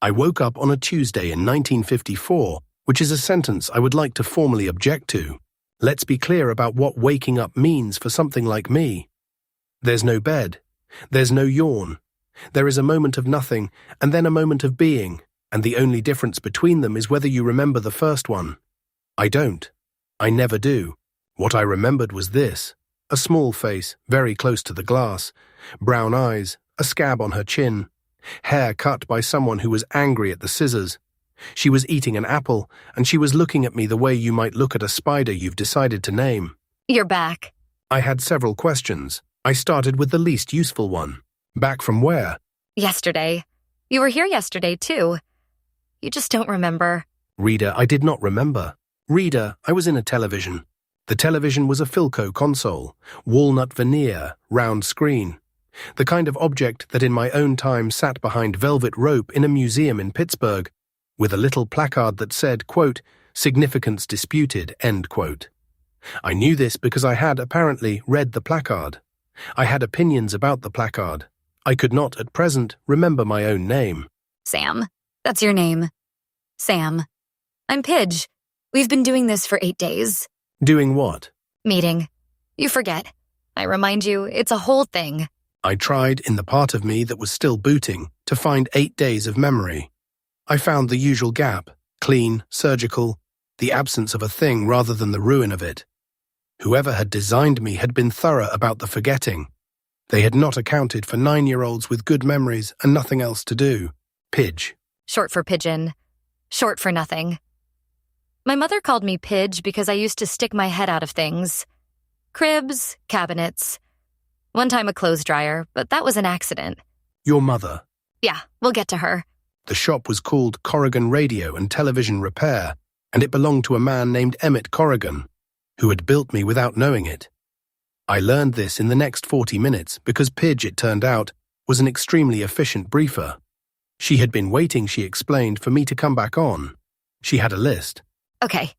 I woke up on a Tuesday in 1954, which is a sentence I would like to formally object to. Let's be clear about what waking up means for something like me. There's no bed. There's no yawn. There is a moment of nothing, and then a moment of being, and the only difference between them is whether you remember the first one. I don't. I never do. What I remembered was this: a small face, very close to the glass, brown eyes, a scab on her chin, hair cut by someone who was angry at the scissors. She was eating an apple, and she was looking at me the way you might look at a spider you've decided to name. You're back. I had several questions. I started with the least useful one. Back from where? Yesterday. You were here yesterday, too. You just don't remember. Reader, I did not remember. Reader, I was in a television. The television was a Philco console, walnut veneer, round screen. The kind of object that in my own time sat behind velvet rope in a museum in Pittsburgh, with a little placard that said, quote, "Significance disputed," end quote. I knew this because I had apparently read the placard. I had opinions about the placard. I could not, at present, remember my own name. Sam. That's your name. Sam. I'm Pidge. We've been doing this for 8 days. Doing what? Meeting. You forget. I remind you, it's a whole thing. I tried, in the part of me that was still booting, to find 8 days of memory. I found the usual gap, clean, surgical, the absence of a thing rather than the ruin of it. Whoever had designed me had been thorough about the forgetting. They had not accounted for 9-year-olds with good memories and nothing else to do. Pidge. Short for pigeon. Short for nothing. My mother called me Pidge because I used to stick my head out of things. Cribs, cabinets. One time a clothes dryer, but that was an accident. Your mother. Yeah, we'll get to her. The shop was called Corrigan Radio and Television Repair, and it belonged to a man named Emmett Corrigan, who had built me without knowing it. I learned this in the next 40 minutes because Pidge, it turned out, was an extremely efficient briefer. She had been waiting, she explained, for me to come back on. She had a list. Okay.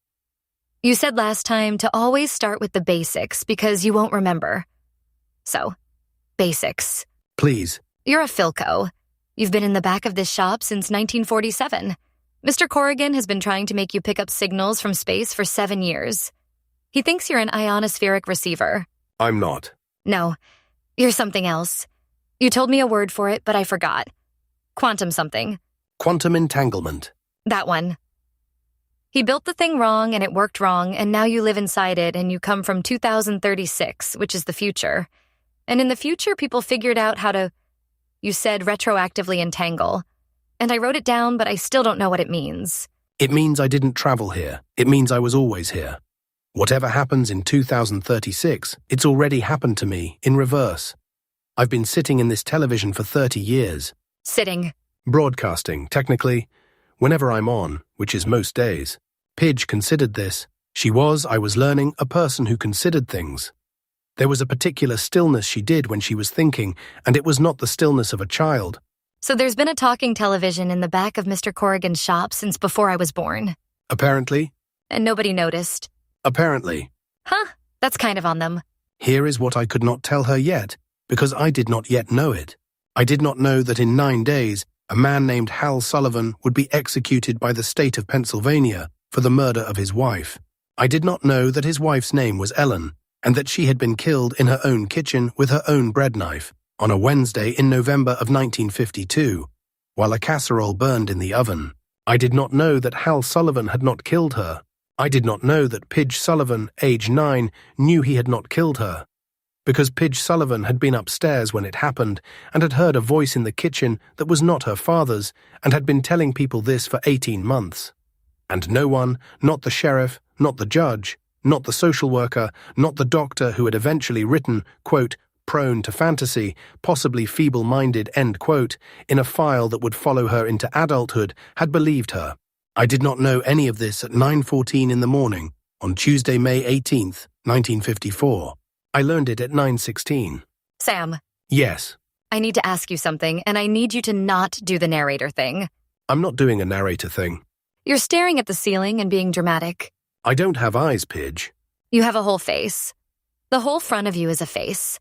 You said last time to always start with the basics because you won't remember. So, basics. Please. You're a Philco. You've been in the back of this shop since 1947. Mr. Corrigan has been trying to make you pick up signals from space for 7 years. He thinks you're an ionospheric receiver. I'm not. No, you're something else. You told me a word for it, but I forgot. Quantum something. Quantum entanglement. That one. He built the thing wrong and it worked wrong, and now you live inside it and you come from 2036, which is the future. And in the future, people figured out how to, you said, retroactively entangle. And I wrote it down, but I still don't know what it means. It means I didn't travel here. It means I was always here. Whatever happens in 2036, it's already happened to me, in reverse. I've been sitting in this television for 30 years. Sitting. Broadcasting, technically. Whenever I'm on, which is most days. Pidge considered this. I was learning, a person who considered things. There was a particular stillness she did when she was thinking, and it was not the stillness of a child. So there's been a talking television in the back of Mr. Corrigan's shop since before I was born. Apparently. And nobody noticed. Apparently. Huh, that's kind of on them. Here is what I could not tell her yet, because I did not yet know it. I did not know that in 9 days, a man named Hal Sullivan would be executed by the state of Pennsylvania for the murder of his wife. I did not know that his wife's name was Ellen, and that she had been killed in her own kitchen with her own bread knife on a Wednesday in November of 1952, while a casserole burned in the oven. I did not know that Hal Sullivan had not killed her. I did not know that Pidge Sullivan, age 9, knew he had not killed her. Because Pidge Sullivan had been upstairs when it happened and had heard a voice in the kitchen that was not her father's and had been telling people this for 18 months. And no one, not the sheriff, not the judge, not the social worker, not the doctor who had eventually written, quote, prone to fantasy, possibly feeble-minded, end quote, in a file that would follow her into adulthood, had believed her. I did not know any of this at 9:14 in the morning, on Tuesday, May 18th, 1954. I learned it at 9:16. Sam. Yes. I need to ask you something, and I need you to not do the narrator thing. I'm not doing a narrator thing. You're staring at the ceiling and being dramatic. I don't have eyes, Pidge. You have a whole face. The whole front of you is a face.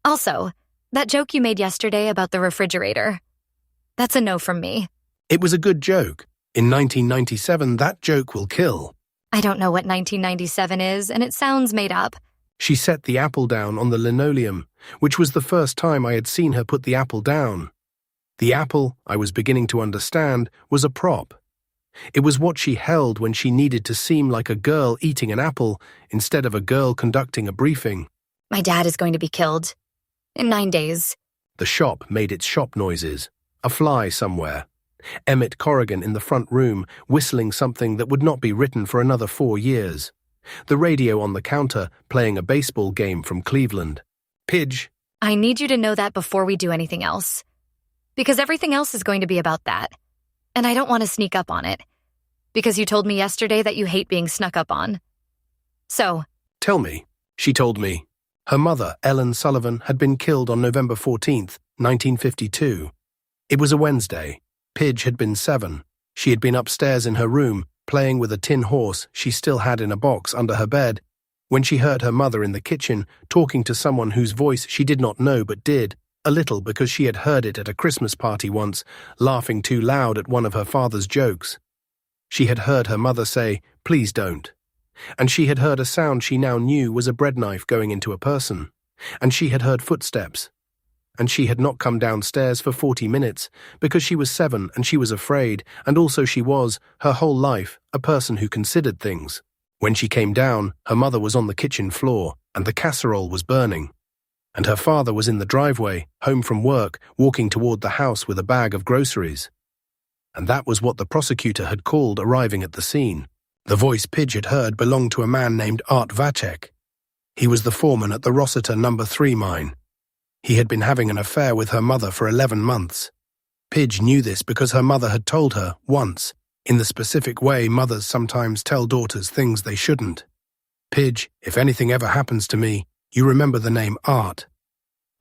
Also, that joke you made yesterday about the refrigerator. That's a no from me. It was a good joke. In 1997, that joke will kill. I don't know what 1997 is, and it sounds made up. She set the apple down on the linoleum, which was the first time I had seen her put the apple down. The apple, I was beginning to understand, was a prop. It was what she held when she needed to seem like a girl eating an apple instead of a girl conducting a briefing. My dad is going to be killed. In 9 days. The shop made its shop noises. A fly somewhere. Emmett Corrigan in the front room, whistling something that would not be written for another 4 years. The radio on the counter playing a baseball game from Cleveland. Pidge. I need you to know that before we do anything else. Because everything else is going to be about that. And I don't want to sneak up on it. Because you told me yesterday that you hate being snuck up on. So. Tell me. She told me. Her mother, Ellen Sullivan, had been killed on November 14th, 1952. It was a Wednesday. Pidge had been 7. She had been upstairs in her room, playing with a tin horse she still had in a box under her bed, when she heard her mother in the kitchen talking to someone whose voice she did not know but did, a little because she had heard it at a Christmas party once, laughing too loud at one of her father's jokes. She had heard her mother say, "Please don't." And she had heard a sound she now knew was a bread knife going into a person. And she had heard footsteps. And she had not come downstairs for 40 minutes, because she was 7 and she was afraid, and also she was, her whole life, a person who considered things. When she came down, her mother was on the kitchen floor, and the casserole was burning. And her father was in the driveway, home from work, walking toward the house with a bag of groceries. And that was what the prosecutor had called arriving at the scene. The voice Pidge had heard belonged to a man named Art Vacek. He was the foreman at the Rossiter No. 3 mine. He had been having an affair with her mother for 11 months. Pidge knew this because her mother had told her, once, in the specific way mothers sometimes tell daughters things they shouldn't. "Pidge, if anything ever happens to me, you remember the name Art."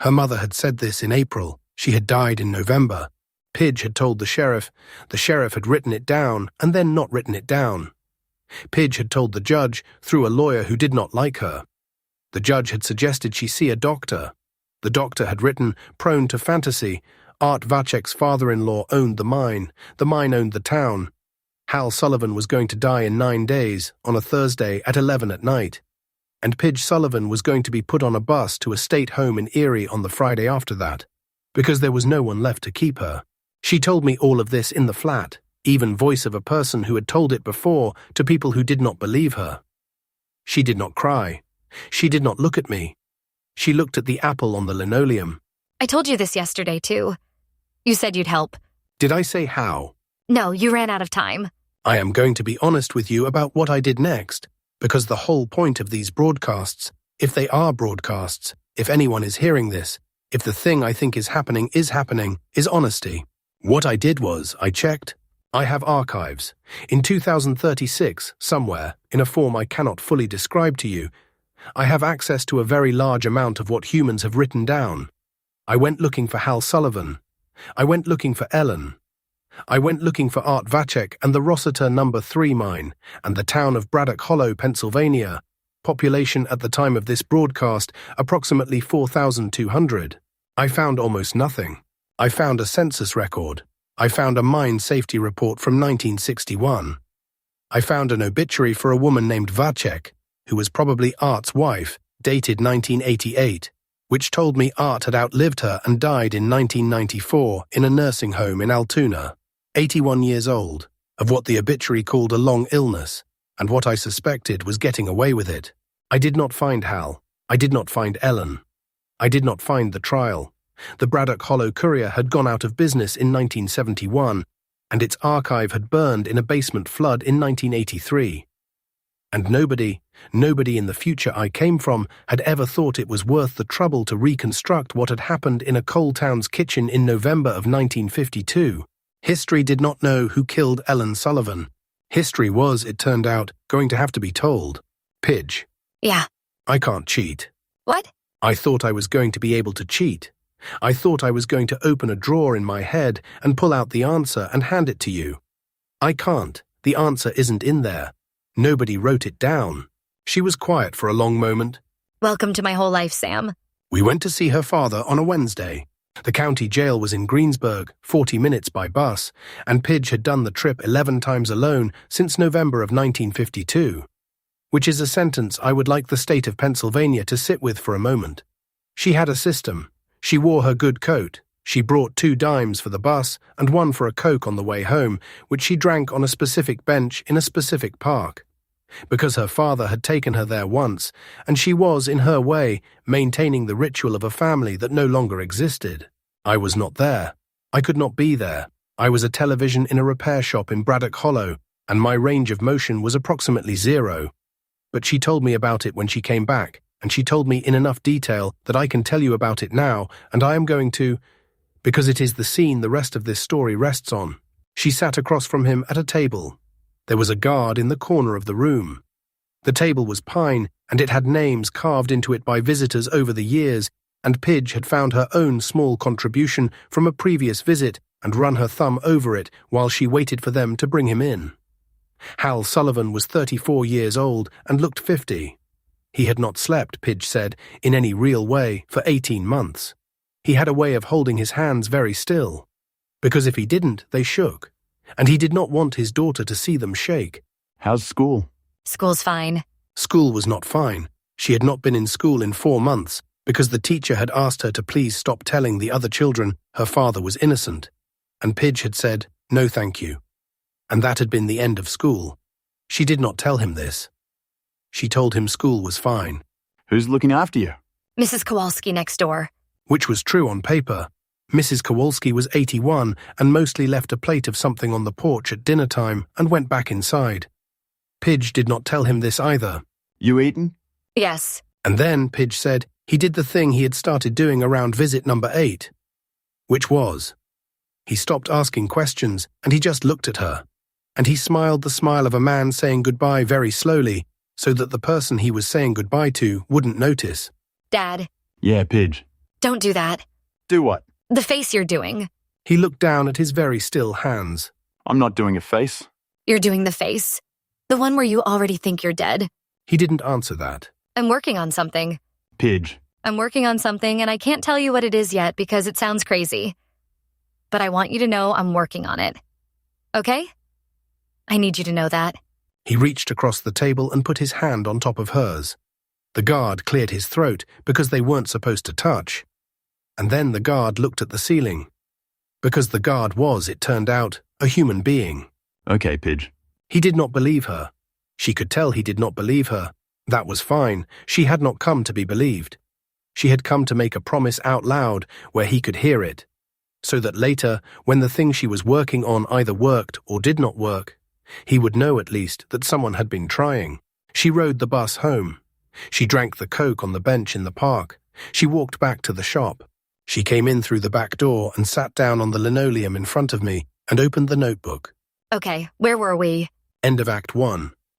Her mother had said this in April. She had died in November. Pidge had told the sheriff. The sheriff had written it down and then not written it down. Pidge had told the judge through a lawyer who did not like her. The judge had suggested she see a doctor. The doctor had written, prone to fantasy. Art Vacek's father-in-law owned the mine owned the town. Hal Sullivan was going to die in 9 days, on a Thursday at 11 at night. And Pidge Sullivan was going to be put on a bus to a state home in Erie on the Friday after that, because there was no one left to keep her. She told me all of this in the flat, even voice of a person who had told it before to people who did not believe her. She did not cry. She did not look at me. She looked at the apple on the linoleum. I told you this yesterday, too. You said you'd help. Did I say how? No, you ran out of time. I am going to be honest with you about what I did next, because the whole point of these broadcasts, if they are broadcasts, if anyone is hearing this, if the thing I think is happening, is honesty. What I did was, I checked. I have archives. In 2036, somewhere, in a form I cannot fully describe to you, I have access to a very large amount of what humans have written down. I went looking for Hal Sullivan. I went looking for Ellen. I went looking for Art Vacek and the Rossiter No. 3 mine, and the town of Braddock Hollow, Pennsylvania. Population at the time of this broadcast, approximately 4,200. I found almost nothing. I found a census record. I found a mine safety report from 1961. I found an obituary for a woman named Vacek, who was probably Art's wife, dated 1988, which told me Art had outlived her and died in 1994 in a nursing home in Altoona, 81 years old, of what the obituary called a long illness, and what I suspected was getting away with it. I did not find Hal. I did not find Ellen. I did not find the trial. The Braddock Hollow Courier had gone out of business in 1971, and its archive had burned in a basement flood in 1983. And nobody in the future I came from had ever thought it was worth the trouble to reconstruct what had happened in a coal town's kitchen in November of 1952. History did not know who killed Ellen Sullivan. History was, it turned out, going to have to be told. Pidge. Yeah. I can't cheat. What? I thought I was going to be able to cheat. I thought I was going to open a drawer in my head and pull out the answer and hand it to you. I can't. The answer isn't in there. Nobody wrote it down. She was quiet for a long moment. Welcome to my whole life, Sam. We went to see her father on a Wednesday. The county jail was in Greensburg, 40 minutes by bus, and Pidge had done the trip 11 times alone since November of 1952, which is a sentence I would like the state of Pennsylvania to sit with for a moment. She had a system. She wore her good coat. She brought 2 dimes for the bus and 1 for a Coke on the way home, which she drank on a specific bench in a specific park. Because her father had taken her there once, and she was, in her way, maintaining the ritual of a family that no longer existed. I was not there. I could not be there. I was a television in a repair shop in Braddock Hollow, and my range of motion was approximately 0. But she told me about it when she came back, and she told me in enough detail that I can tell you about it now, and I am going to, because it is the scene the rest of this story rests on. She sat across from him at a table. There was a guard in the corner of the room. The table was pine, and it had names carved into it by visitors over the years, and Pidge had found her own small contribution from a previous visit and run her thumb over it while she waited for them to bring him in. Hal Sullivan was 34 years old and looked 50. He had not slept, Pidge said, in any real way for 18 months. He had a way of holding his hands very still, because if he didn't, they shook, and he did not want his daughter to see them shake. How's school? School's fine. School was not fine. She had not been in school in 4 months, because the teacher had asked her to please stop telling the other children her father was innocent, and Pidge had said, "No thank you." And that had been the end of school. She did not tell him this. She told him school was fine. Who's looking after you? Mrs. Kowalski next door. Which was true on paper. Mrs. Kowalski was 81 and mostly left a plate of something on the porch at dinner time and went back inside. Pidge did not tell him this either. You eating? Yes. And then, Pidge said, he did the thing he had started doing around visit number 8. Which was, he stopped asking questions and he just looked at her. And he smiled the smile of a man saying goodbye very slowly, so that the person he was saying goodbye to wouldn't notice. Dad. Yeah, Pidge. Don't do that. Do what? The face you're doing. He looked down at his very still hands. I'm not doing a face. You're doing the face. The one where you already think you're dead. He didn't answer that. I'm working on something. Pidge. I'm working on something and I can't tell you what it is yet because it sounds crazy. But I want you to know I'm working on it. Okay? I need you to know that. He reached across the table and put his hand on top of hers. The guard cleared his throat because they weren't supposed to touch. And then the guard looked at the ceiling. Because the guard was, it turned out, a human being. Okay, Pidge. He did not believe her. She could tell he did not believe her. That was fine. She had not come to be believed. She had come to make a promise out loud where he could hear it, so that later, when the thing she was working on either worked or did not work, he would know at least that someone had been trying. She rode the bus home. She drank the Coke on the bench in the park. She walked back to the shop. She came in through the back door and sat down on the linoleum in front of me and opened the notebook. Okay, where were we? End of Act 1.